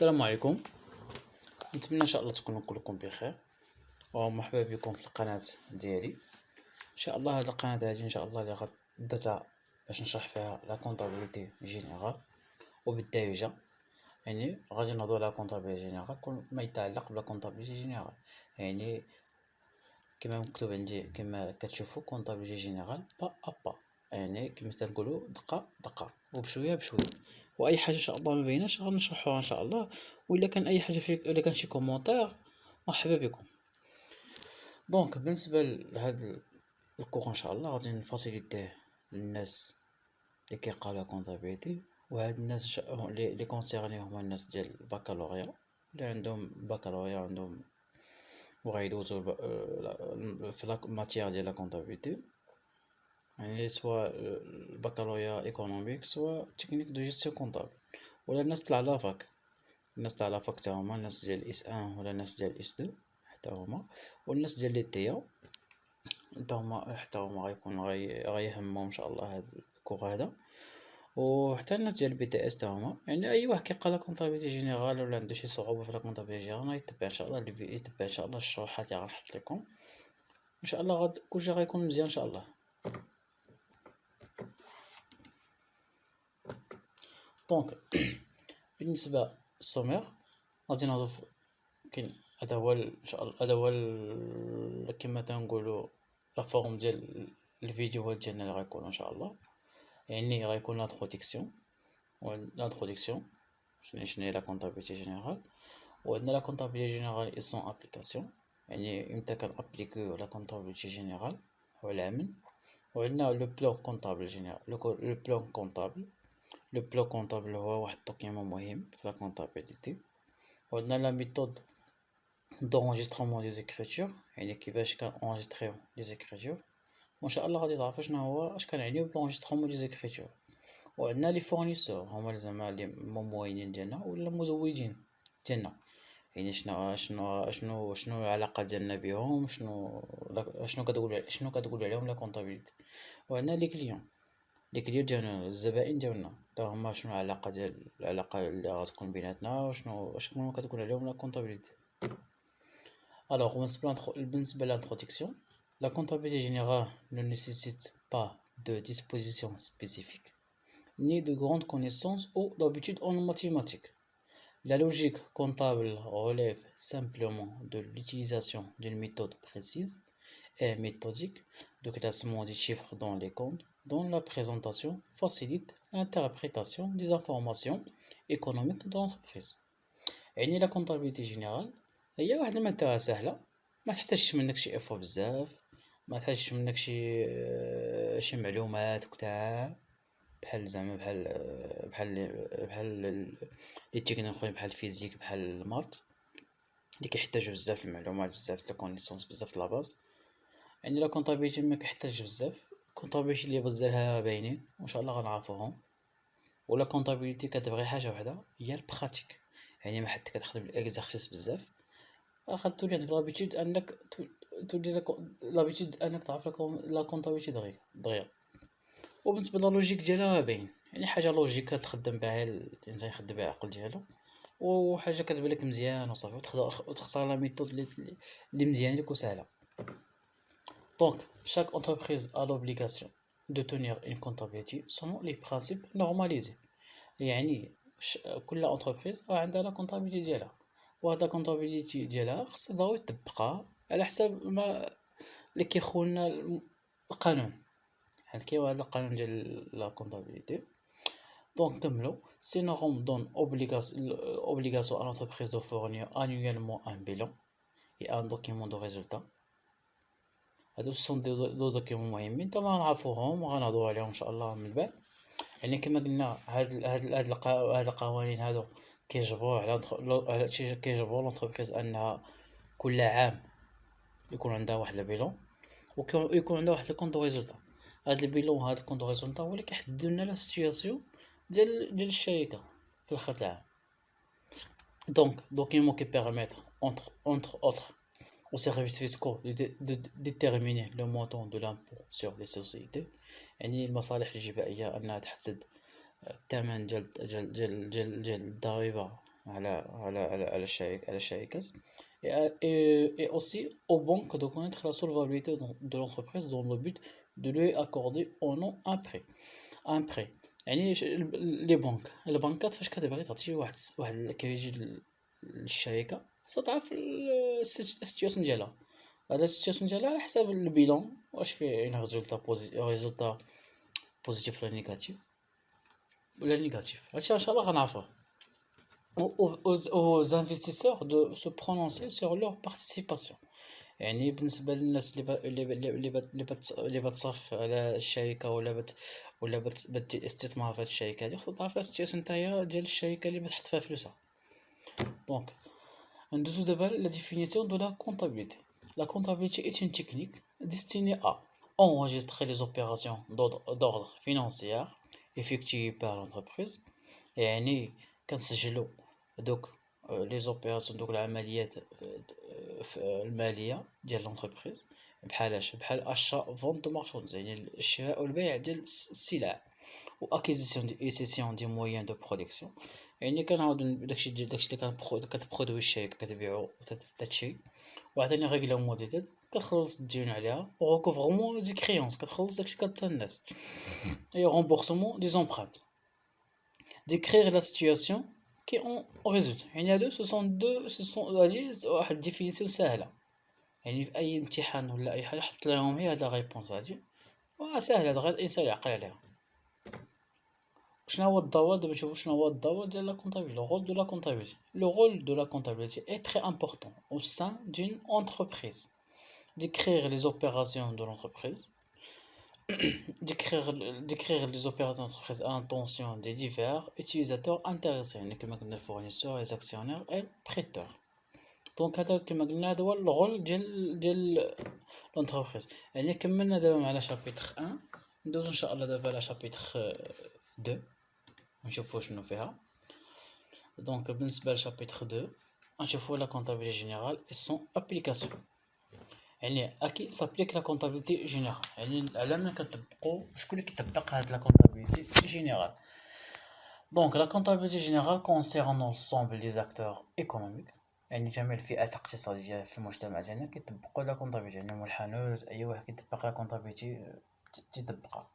السلام عليكم. نتمنى ان شاء الله تكونوا كلكم بخير ومرحبا بكم في القناه ديالي. ان شاء الله هذه القناه هذه ان شاء الله اللي غدتها باش نشرح فيها لا كونطابيليتي جينيرال وبالدارجه. يعني غادي نهضروا على كونطابيليتي جينيرال كل ما يتعلق بلا كونطابيليتي جينيرال، يعني كما مكتوب عندي كما كتشوفوا كونطابيليتي جينيرال با با، يعني كما تنقولوا دقه دقه وبشويه بشويه، واي حاجه ان شاء الله ما بيناش غنشرحوها ان شاء الله. والا كان اي حاجه فيك، الا كان شي كومونتير مرحبا بكم. دونك بالنسبه لهذا الكور ان شاء الله غادي نفاسيليتيه للناس اللي كيقراو كونطابيليتي، وهاد الناس اللي كونسيرني هما الناس ديال البكالوريا اللي عندهم بكالوريا عندهم وغيدوزو في لا ماتيير ديال لا كونطابيليتي، يعني سواء البكالوريا ايكونوميك سواء تكنيك دو جيستيون كونطابل، ولا الناس تاع لافاك، الناس تاع لافاك حتى هما، الناس ديال اس 1 ولا الناس ديال اس 2 حتى هما، والناس ديال لي تيا حتى هما غيكون غيهمهم ان شاء الله هاد الكور هذا، وحتى الناس ديال بي تي اس حتى هما. يعني اي واحد كيقرا لا كونطابيليتي جينيرال ولا عنده شي صعوبه في لا كونطابيليتي جينيرال يتبع ان شاء الله يتبع ان شاء الله الشروحات اللي غنحط لكم ان شاء الله، كلشي غيكون مزيان ان شاء الله. دونك بالنسبه للسومير غادي نهضروا كاين هذا هو ان شاء الله، هذا هو كما تنقولوا لا فورم ديال الفيديوهات ديالنا اللي غيكونوا ان شاء الله. يعني غيكون لانتروداكسيون شنو هي لا كونطابيليتي جينيرال، وعندنا لا كونطابيليتي جينيرال اي سون ابليكاسيون، يعني امتى كنابليكيو لا كونطابيليتي جينيرال هو العمل. وعندنا لو بلان كونطابل جينيرال، لو بلان كونطابل. لو بلان كونطابل هو واحد الدوكيمون مهم في لا كونطابيليتي. وعندنا لا ميثود d'enregistrement des écritures، يعني كيفاش كنونجستريو لي زيكريتور، وان شاء الله غادي تعرفوا شنو هو اش كنعنيو بلونجسترومون دي زيكريتور. وعندنا لي فورنيسور هما زعما لي موالين ديالنا ولا المزودين ديالنا، يعني شنو العلاقه ديالنا بهم، شنو كتقول عليهم لا كونطابيليتي. وعندنا لي كليون ديالنا الزبائن ديالنا حتى هما شنو العلاقه اللي غتكون بيناتنا، وشنو كتقول عليهم لا كونطابيليتي. Alors, بالنسبة l'introduction, la comptabilité générale ne nécessite pas de dispositions spécifiques, ni de grandes connaissances ou d'habitudes en mathématiques. La logique comptable relève simplement de l'utilisation d'une méthode précise et méthodique de classement des chiffres dans les comptes, dont la présentation facilite l'interprétation des informations économiques de l'entreprise. يعني la comptabilité générale هي واحد المادة سهلة، ما تحتاجش منك شي افو بزاف، ما تحتاجش منك شي معلومات كتار بحال زعما بحال لي تكنيك اخرين بحال الفيزيك بحال المات اللي كيحتاجوا بزاف المعلومات بزاف الكونيسونس بزاف لا باز. يعني لا كونطابيليتي ما كيحتاجش بزاف، كونطابيليتي اللي بزاف باينين وان شاء الله غنعرفوهم. ولا كونطابيليتي كتبغي حاجه وحده هي البراتيك، يعني ما حد كتخدم الاكزارسيس بزاف تولي عندك لابيتود انك تولي لابيتود انك تعرف لا كونطابيليتي دغيا. وبالنسبه للوجيك ديالها باين، يعني حاجه لوجيك كتخدم بها الانسان يخدم بها العقل ديالو، وحاجه كتبان لك مزيان وصافي، وتختار لا ميثود اللي مزيان لك وسهله. دونك chaque entreprise a l'obligation de tenir une comptabilité selon les principes normalisés، يعني كل انتربريز عندها لا كونطابيليتي ديالها، وهاد لا كونطابيليتي ديالها خص ضروري تطبقها على حساب ما اللي كيخولنا القانون، حيت كاين واحد القانون ديال لا كونطابيليتي. دونك نكملو. سي نورم دون اوبليغاسيون à l'entreprise de fournir annuellement un bilan et un document de résultat. هادو سون دو دوكيمون مهمين تما غنعرفوهم وغنهضروا عليهم ان شاء الله من بعد. يعني كما قلنا هاد القوانين هادو كيجبروا لونتربريز انها كل عام يكون عندها واحد البيلون، ويكون عندها واحد الكونط دو ريزولطا. هاد البيلون وهاد الكونط دو ريزولطا هو اللي كيحدد لنا لا سيتوياسيون ديال الشركه في الاخر تاع العام. دونك دوكيمون كي بيرميتر entre autres aux services fiscaux de déterminer le montant de l'impôt sur les sociétés، يعني المصالح الجبائيه انها تحدد الثمن ديال الضريبه على الشركات et aussi aux banques de connaître la solvabilité de l'entreprise dans le but de lui accorder ou non un prêt يعني لي بنك البنكات فاش كتبغي تعطي واحد كيجي للشركة ستعرف السيتياسيون ديالها هذا السيتياسيون ديالها على حساب البيلون واش فيه ريزولتا بوزيتيف ولا نيجاتيف هادشي ان شاء الله غنعرفوه aux investisseurs de se prononcer sur leur participation يعني بالنسبة للناس اللي بتصرف على الشركة ولا بدي استثمار في هاد الشركة هادي خصها تعرف لا سيتياسيون نتايا ديال الشركة اللي بتحط فيها فلوسها دونك ندوزو دابا la définition de la comptabilité. La comptabilité est une technique destinée à enregistrer les opérations d'ordre financier effectuées par l'entreprise يعني كنسجلوا دوك لي زوبيراسيون دوك العمليات الماليه ديال لونتربريز بحال اشا فونت دو مارشانديز يعني الشراء والبيع ديال السلع و اكيزيسيون اي سيسيون دي مويان دو برودكسيون يعني كنعاودو داكشي اللي كتبرودوي الشركه كتبيعو تشري وعطيني ريغلامون كتخلص الديون عليها و ريكوفرمون دي كريونس كتخلص داكشي كتا الناس اي رومبورسمون دي زومبرانت décrire la situation qui en résulte يعني هادو ce sont هادي واحد ديفينيسيون ساهله يعني في اي امتحان ولا اي حاجه حط لهم هي هاد ريبونس هادي ساهله غير الانسان يعقل عليها شنو هو الضوء دابا نشوفوا شنو هو الضوء ديال لا comptabilité le rôle de la comptabilité le rôle de la comptabilité est très important au sein d'une entreprise décrire les opérations de l'entreprise décrire les opérations d'entreprise à l'intention des divers utilisateurs intéressés يعني كما قلنا fournisseurs les actionnaires et prêteurs دونك هذا كما قلنا هذا هو الرول ديال لونتربريز يعني كملنا دابا مع لا شابيتر 1 ندوزو ان شاء الله دابا لا شابيتر 2 نشوفوا شنو فيها دونك بالنسبه لشابيتر 2 نشوفوا لا كونطابيليتي جينيرال et son application يعني اكي سابليك لا كونطابيليتي جينيرال يعني على من كنطبقوا شكون اللي كيطبق هاد لا كونطابيليتي جينيرال دونك لا كونطابيليتي جينيرال كونسيرن لونسومبل دي زاكتور ايكونوميك يعني جميع الفئات الاقتصاديه في المجتمع ديالنا كيطبقوا لا كونطابيليتي يعني المحامون اي واحد كيطبق لا كونطابيليتي تيطبقها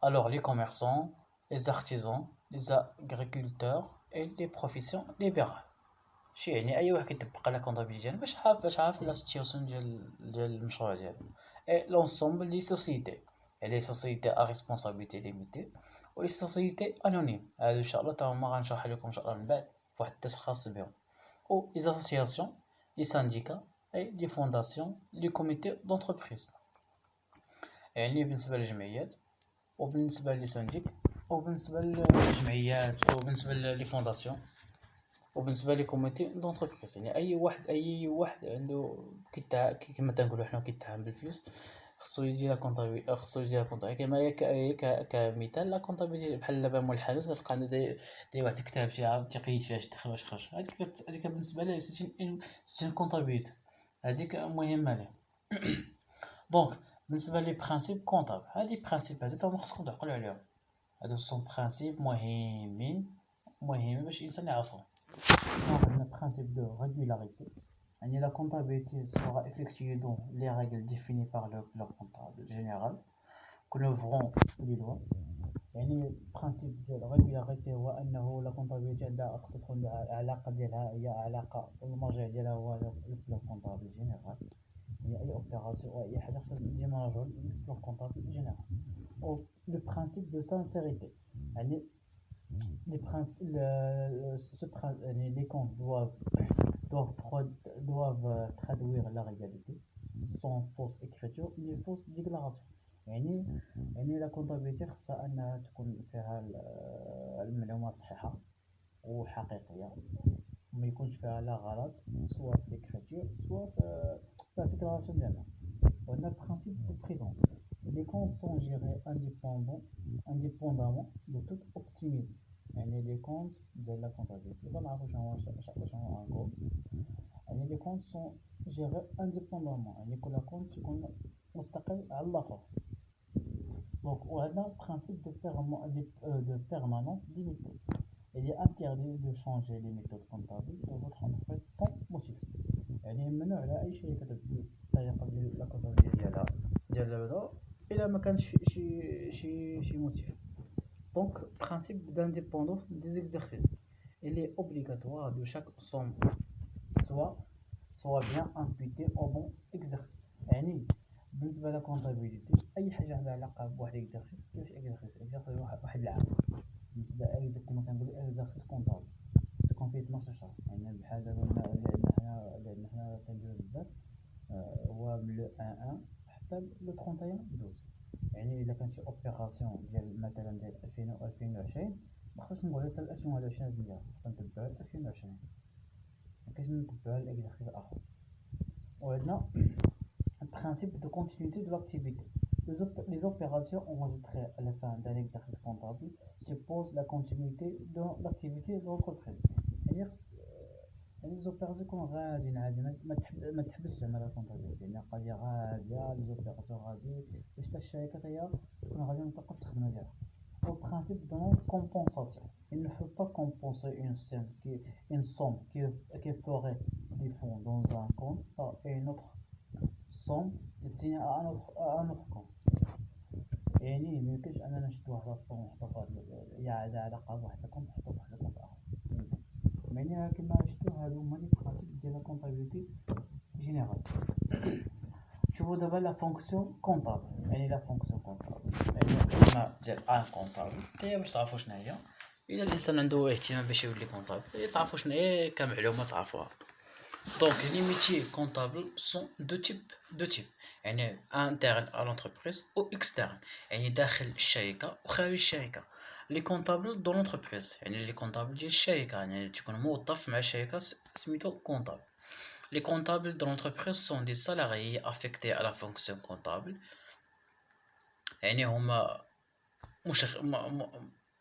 alors les commerçants les artisans les agriculteurs et les professions libérales شي يعني اي واحد كيطبق لا كونطابيليتي ديالنا باش عارف لا سيتياسيون ديال المشروع ديالو اي لونسومبل دي سوسيتي يعني سوسيتي ا ريسبونسابيلتي ليميتي و لي سوسيتي انونيم هادو ان شاء الله تا هما غنشرح لكم ان شاء الله من بعد في واحد الدرس خاص بهم او لي اسوسياسيون لي سانديكا اي لي فونداسيون لي كوميتي دونتربريز يعني بالنسبه للجمعيات وبالنسبه لي سانديك وبالنسبه للجمعيات وبالنسبه لي فونداسيون وبالنسبه لي كوميتي دونتربريز يعني اي واحد عنده كما تنقولوا حنا كيتعامل بالفلوس خصو يدير لا كونطابيليتي كما هي كمثال لا كونطابيليتي بحال دابا مول الحانوت كتلقى عنده داير واحد الكتاب تيقيد فيه اش دخل واش خرج هذيك بالنسبه ليه سيتي كونطابيليتي هذيك مهمه ليه دونك بالنسبه لي برينسيپ كونطابل هادي برينسيپ هادو تا خصكم تعقلوا عليهم هادو سون برينسيپ مهمين باش الانسان يعرفهم عندنا principe de régularité يعني la comptabilité sera effectuée dans les règles définies par le comptable général que nous verrons les lois يعني principe ديال régularité هو انه la comptabilité عندها خصها تكون العلاقه ديالها هي علاقه المرجع ديالها هو le comptable général يعني اي اوبيراسيون او اي حاجه خصها تجي مرجوع le comptable général او le principe de sincérité يعني les principes les comptes doivent traduire la réalité sans fausse écriture ni fausse déclaration يعني لا كونطابيليتي خصها انها تكون فيها المعلومات صحيحه وحقيقيه ما يكونش فيها لا غلط سواء في l'écriture سواء في الديكلاراسيون ديالنا وعندنا principe de prudence les comptes sont gérés indépendamment de toute optimisme يعني لي كونت ديال لا كونطابيليتي كنعرفوا شنو هو ان كونت يعني لي كونت سون جيري انديبوندامون يعني كل كونت يكون مستقل على الاخر دونك وعندنا برينسيپ دو بيرمانونس ليميتي il est interdit de changer les méthodes comptables de votre entreprise sans motif. يعني ممنوع على اي شركه تبدل الطريقه ديال لا كونتابيلتي ديال البدا الا ما كانش شي موتيف. Donc principe d'indépendance des exercices, il est obligatoire de chaque somme soit bien imputée au bon exercice. يعني بالنسبه لا كونتابيلتي اي حاجه عندها علاقه بواحد اكزرسيس كيفاش اكزرسيس واحد العام بالنسبه كما كنقولوا اكزرسيس كونطابل تكون فيه 12 شهر. يعني بحال دابا اللي حنا كنديرو بزاف هو من لو 1 حتى لو 31 12. يعني الا كانت شي اوبيراسيون ديال مثلا ديال 2020 ما خصناش نقولوا حتى 2021 نديرها، خصنا نتبعوا 2020 ما كاينش نتبعوا الاكزرسيس اخر. وعندنا principe de continuité de l'activité. Les opérations enregistrées à la fin d'un exercice comptable supposent la continuité de l'activité de l'entreprise. C'est-à-dire les opérations يكونوا غاديين عادي ما تحبسش زعما لا كونتابيلتي، يعني قضيه غاديه لي زوبيراسيون غادي باش حتى الشركه هي تكون غاديه توقف الخدمه ديالها. Au principe de non-compensation, il ne faut pas compenser une somme qui ferait des fonds dans un compte par une autre somme destinée à un autre compte. يعني ما يمكنش اننا نشدو واحد الصوم نحطو فواحد هي عندها علاقه بواحد الكونت نحطو فواحد الكونت اخر. يعني كما شفتو هادو هما لي برانسيپ ديال لا كونطابيلتي جينيرال. شوفوا دابا لا فونكسيون كونطابل. يعني لا فونكسيون كونطابل يعني الخدمه ديال ان كونطابل هي باش تعرفوا شنو هي. الا الانسان عنده اهتمام باش يولي كونطابل تعرفوا شنو هي كمعلومه تعرفوها. Donc les métiers comptables sont deux types يعني interne à l'entreprise ou externe يعني داخل الشركة وخارج الشركة. les comptables dans l'entreprise يعني les comptables ديال الشركة يعني تكون موظف مع الشركة سميتو comptable. les comptables dans l'entreprise sont des salariés affectés à la fonction comptable يعني هما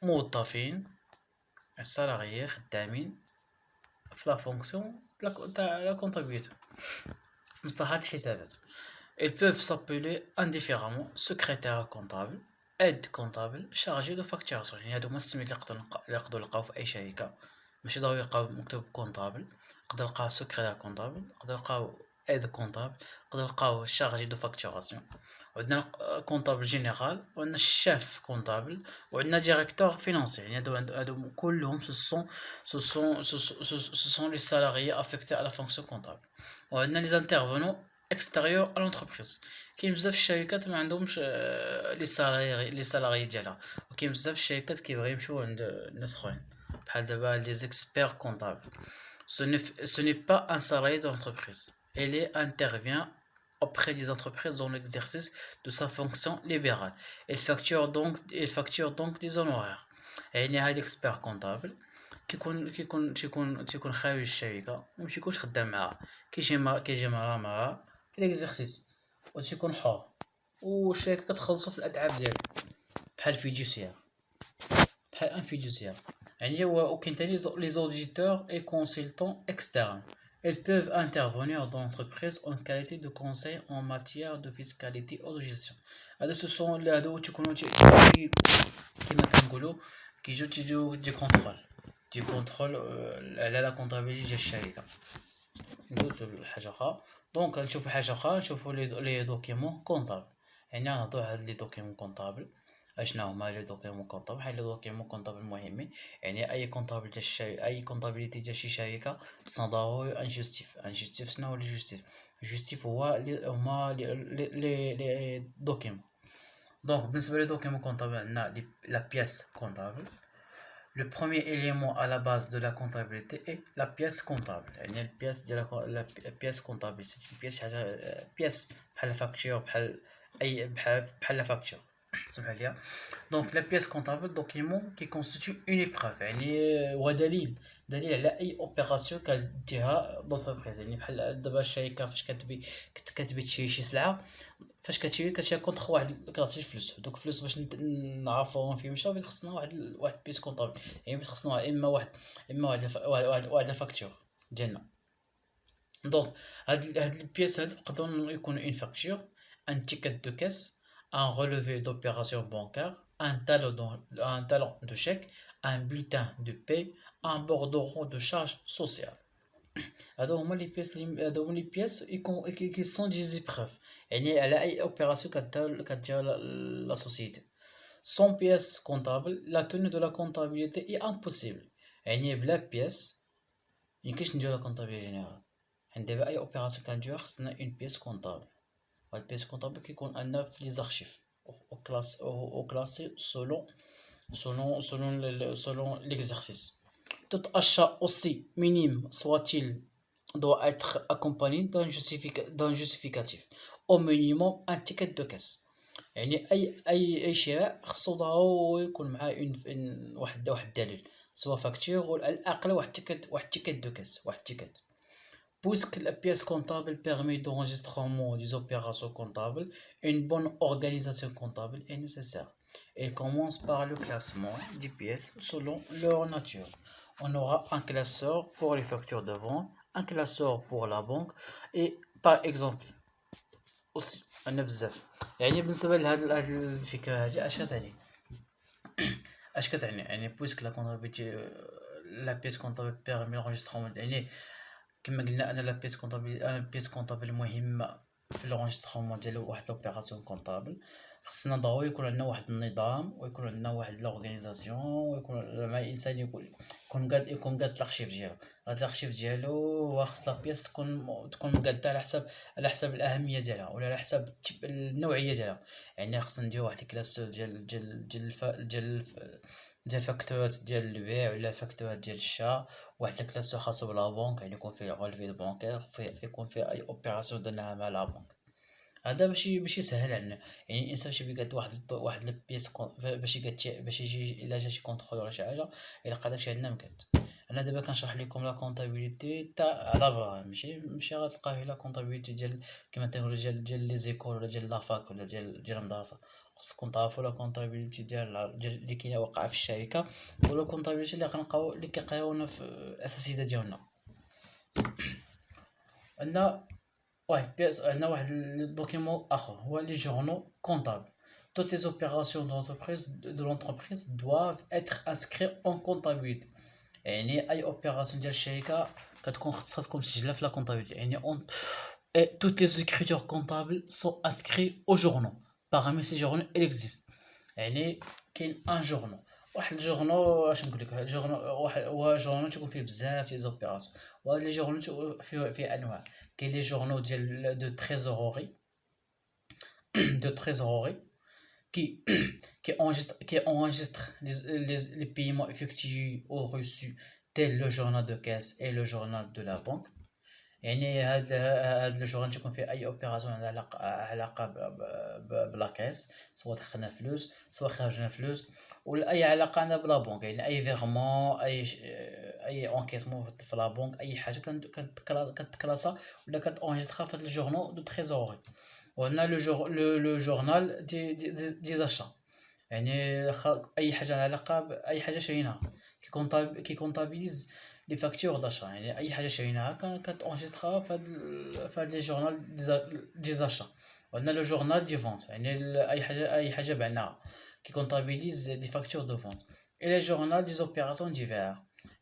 موظفين السالاريي خدامين في لا فونكسيون تاع لا كونطابيلتي مصطلحات الحسابات. Ils peuvent s'appeler indifféremment secrétaire comptable, aide comptable, chargé de facturation. يعني هادو هما السميات اللي نقدروا نلقاو في اي شركه. ماشي ضروري يلقاو مكتوب كونطابل، نقدر نلقاو secrétaire comptable، نقدر نلقاو aide comptable، نقدر نلقاو chargé de facturation. وعندنا كونطابل جينيرال وعندنا الشاف كونطابل وعندنا ديريكتور فينانسي. يعني هادو كلهم ce sont les salariés affectés à la fonction comptable. وعندنا les intervenants extérieurs à l'entreprise. كاين بزاف الشركات ما عندهمش لي سالاري ديالها، وكاين بزاف الشركات كيبغيو يمشيو عند الناس اخرين بحال دابا les experts comptables. Ce n'est pas un salarié de l'entreprise. Il intervient auprès des entreprises dans l'exercice de sa fonction libérale. Il facture donc des honoraires. يعني هاد اكسبير كونطابل كيكون خارج الشركه وماشي يكونش خدام معاها، كيجي معاها في ليكزيرسيس وتيكون حر والشركه كتخلصو في الاتعاب ديالو بحال فيديوسيير بحال ان فيديوسيير. يعني هو وكاين ثاني لي زوديتور اي كونسلتون اكسترن. Ils peuvent intervenir dans l'entreprise en qualité de conseil en matière de fiscalité ou de gestion. هادو تيكونوا كما كنقولوا كيجيو تيديروا دي كونترول على لا كونطابيلتي ديال الشركه. ندوزو لحاجه اخرى. دونك نشوفوا حاجه اخرى، نشوفوا لي دوكيمون كونطابل. يعني نهضروا على لي دوكيمون كونطابل اشنا هما لي دوكيمون كونطابل. بحال لي دوكيمون كونطابل مهمين. يعني اي كونطابل ديال الشركه اي كونطابيلتي ديال شي شركه خصنا ضروري ان جوستيف. شنو هو لي جوستيف هو هما لي دوكيمون. دونك بالنسبه لي دوكيمون كونطابل عندنا لا بياس كونطابل. Le premier élément à la base de la comptabilité est la pièce comptable. يعني البياس ديال la pièce comptable c'est une pièce حاجه pièce بحال فاكتور بحال فاكتور سمح لي. دونك لا بياس كونطابل دوكيمون كي كونستيتيو اون ايبروف يعني هو دليل على اي اوبيراسيون كديرها لونتربريز. يعني بحال دابا الشركه فاش كتبي تشري شي سلعه، فاش كتشري كونطخ واحد كتعطي الفلوس، دوك الفلوس باش نعرفوهم فين مشاو خصنا واحد بيس كونطابل. يعني خصنا اما واحد الفاكتور ديالنا. دونك هاد البيس هادو يقدروا يكونوا اون فاكتور، ان تيكت دو كاس، un relevé d'opération bancaire, un talon de chèque, un bulletin de paie, un bordereau de charge sociale. هادو هما لي بياس كي سون دي زيبروف، يعني على اي اوبيراسيون كدير لا سوسيتي. سون بياس كونطابل لا توني دو لا كونطابيليتي اي امبوسيبل، يعني بلا بياس ميمكنش ندير لا كونطابيليتي جينيرال. حنا دابا اي اوبيراسيون كنديروها خصنا اون بياس كونطابل، هاد البياس كونطابل كيكون عندنا في لي زارشيف او كلاسي selon l'exercice. Tout achat, aussi minime soit-il, doit être accompagné d'un justificatif. Au minimum, un ticket de caisse. يعني أي شراء خصو ضروري يكون معاه واحد الدليل، سواء فاكتور ولا على الأقل واحد تيكت دو كاس، واحد تيكت. Puisque la pièce comptable permet d'enregistrement des opérations comptables, une bonne organisation comptable est nécessaire. Elle commence par le classement des pièces selon leur nature. On aura un classeur pour les factures de vente, un classeur pour la banque, et par exemple aussi أنا بزاف. يعني بالنسبة لهاد الفكرة هادي اش كتعني؟ يعني بويسك لا كونطابيلتي لا بيس كونطابل بيرمي لونجسترومون، يعني كما قلنا انا لا بيس كونطابل مهمه في لونجسترومون ديال واحد لوبيراسيون كونطابل. خصنا ضروري يكون عندنا واحد النظام، ويكون عندنا واحد لورغانيزاسيون، ويكون زعما الانسان يكون قاد الارشيف ديالو. هاد الارشيف ديالو هو خص لا بيس تكون مقاده على حسب الاهميه ديالها، ولا على حسب النوعيه ديالها. يعني خصنا ندير واحد الكلاس ديال الفاكتورات ديال البيع ولا الفاكتورات ديال الشراء، واحد الكلاس خاصه بلا بنك، يعني يكون فيه غولفي بانكير، يكون فيه اي اوبيراسيون درناها مع لا بنك. هذا باش يسهل علينا، يعني الانسان باش يقاد واحد البيس باش يجي الا جا شي كونترول ولا شي حاجه يلقى داكشي عندنا مكاد. انا دابا كنشرح لكم لا كونطابيليتي تاع على برا، ماشي غتلقاو لا كونطابيليتي ديال كما تنقولوا ديال لي زيكول ولا ديال لافاك ولا ديال المدرسه. خصكم تعرفوا لا كونطابيليتي ديال اللي كاينه واقعه في الشركه، ولا كونطابيليتي اللي كنلقاو اللي كيقراونا في الاساسيات ديالنا. عندنا واحد le document ou les journaux comptables. Toutes les opérations de l'entreprise doivent être inscrites en comptabilité. يعني أي opération ديال الشركة كتكون خصها تكون مسجلة في la comptabilité. يعني et toutes les écritures comptables sont inscrites au journaux. Parmi ces journaux il existe يعني كاين ان جورنو. واحد الجورنو اش نقول لك، هو جورنو تيكون فيه بزاف ديال زوبيراسيون، وهاد لي جورنو فيه انواع. كاين لي جورنو ديال دو تريزوروري qui enregistre les paiements effectués ou reçus, tel le journal de caisse et le journal de la banque. يعني هاد الجورنال تكون فيه اي اوبيراسيون عندها علاقه بلا كاس، سواء دخلنا فلوس سواء خرجنا فلوس، ولا اي علاقه عندها بلا بنك، يعني اي فيغمون اي انكيسمون في لا بنك، اي حاجه كتكلاسا ولا كتونجسترا في هاد الجورنال دو تريزوري. وعندنا لو جورنال دي زاشا، يعني اي حاجه عندها علاقه باي حاجه شريناها، كي كونطابيليز لي فاكتور داشا. يعني اي حاجه شريناها كتونجسترا في هاد لي جورنال دي زاشا. وعندنا لو جورنال دي فونت، يعني اي حاجه بعناها كي كونطابيليز لي فاكتور دو فونت. اي لي جورنال دي زوبيراسيون ديفير،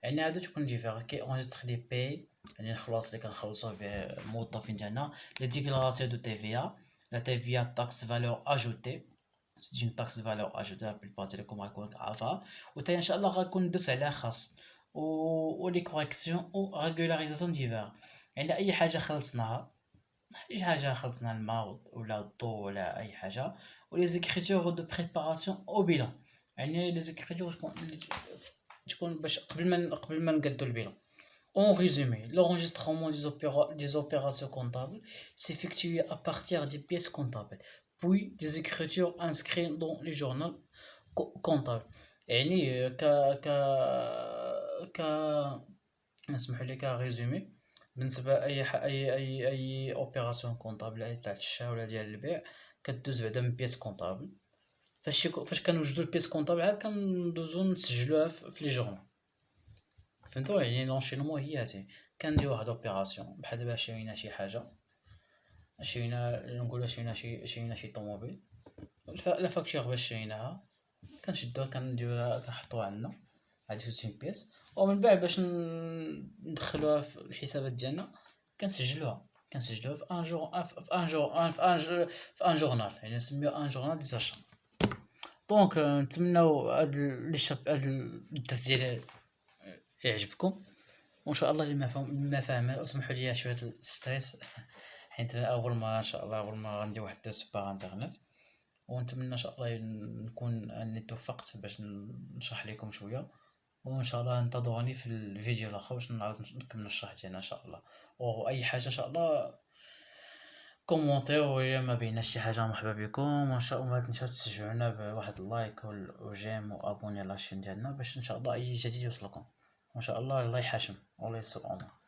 يعني هادو تكون ديفير كي اونجستر لي باي، يعني الخلاص اللي كنخلصوا به الموظفين ديالنا، لي ديكلاراسيون دو تي في ا، لا تي في ا تاكس فالور اجوتي، c'est une taxe valeur ajoutée la plupart تاعكم غيكون عارفها. وتا ان شاء الله غنكون ندوس عليها خاص و لي كوريكسيون و ريغولاريزاسيون ديفير. يعني اي حاجه خلصناها، الماء ولا الضوء ولا اي حاجه، و لي زيكريتور دو بريباراسيون او بيلان، يعني لي زيكريتور تكون باش قبل ما نقادو البيلان. En résumé, l'enregistrement des opérations comptables s'effectue à partir des pièces comptables, puis des écritures inscrites dans les journaux comptables. يعني ك نسمح لي كريزومي بالنسبه اي اوبيراسيون كونطابل تاع الشراء ولا ديال البيع كدوز بعدا من بيس كونطابل. فاش كنوجدوا البيس كونطابل عاد كندوزو نسجلوها في لي جورنال. فهمتوا؟ يعني لونشينمون هي هاتي، كندير واحد اوبيراسيون بحال دابا شرينا شي حاجه، نقولوا شرينا شي طوموبيل، لا فاكتور باش شريناها كنشدوها كنديروها كنحطوها عندنا هادي 60 بياس، ومن بعد باش ندخلوها في الحسابات ديالنا كنسجلوها في ان جور في ان جورنال، يعني نسميو ان جورنال دي ساشا. دونك نتمناو هاد هاد الدرس ديالي يعجبكم، وان شاء الله لما فاهم اسمحوا لي شويه الستريس حيت اول مره ان شاء الله اول مره غندير واحد الدرس باغ انترنت، ونتمنى ان شاء الله نكون اني توفقت باش نشرح لكم شويه، وان شاء الله انتظروني في الفيديو الاخر باش نعاود نكمل الشرح ديالنا ان شاء الله. واي حاجه ان شاء الله كومونتيو، ولا ما بيناش شي حاجه مرحبا بكم، وان شاء الله ما تنساوش تشجعونا بواحد اللايك وجيم وابوني لاشين ديالنا باش ان شاء الله اي جديد يوصلكم، وان شاء الله الله يحاشم والله يسر الامور.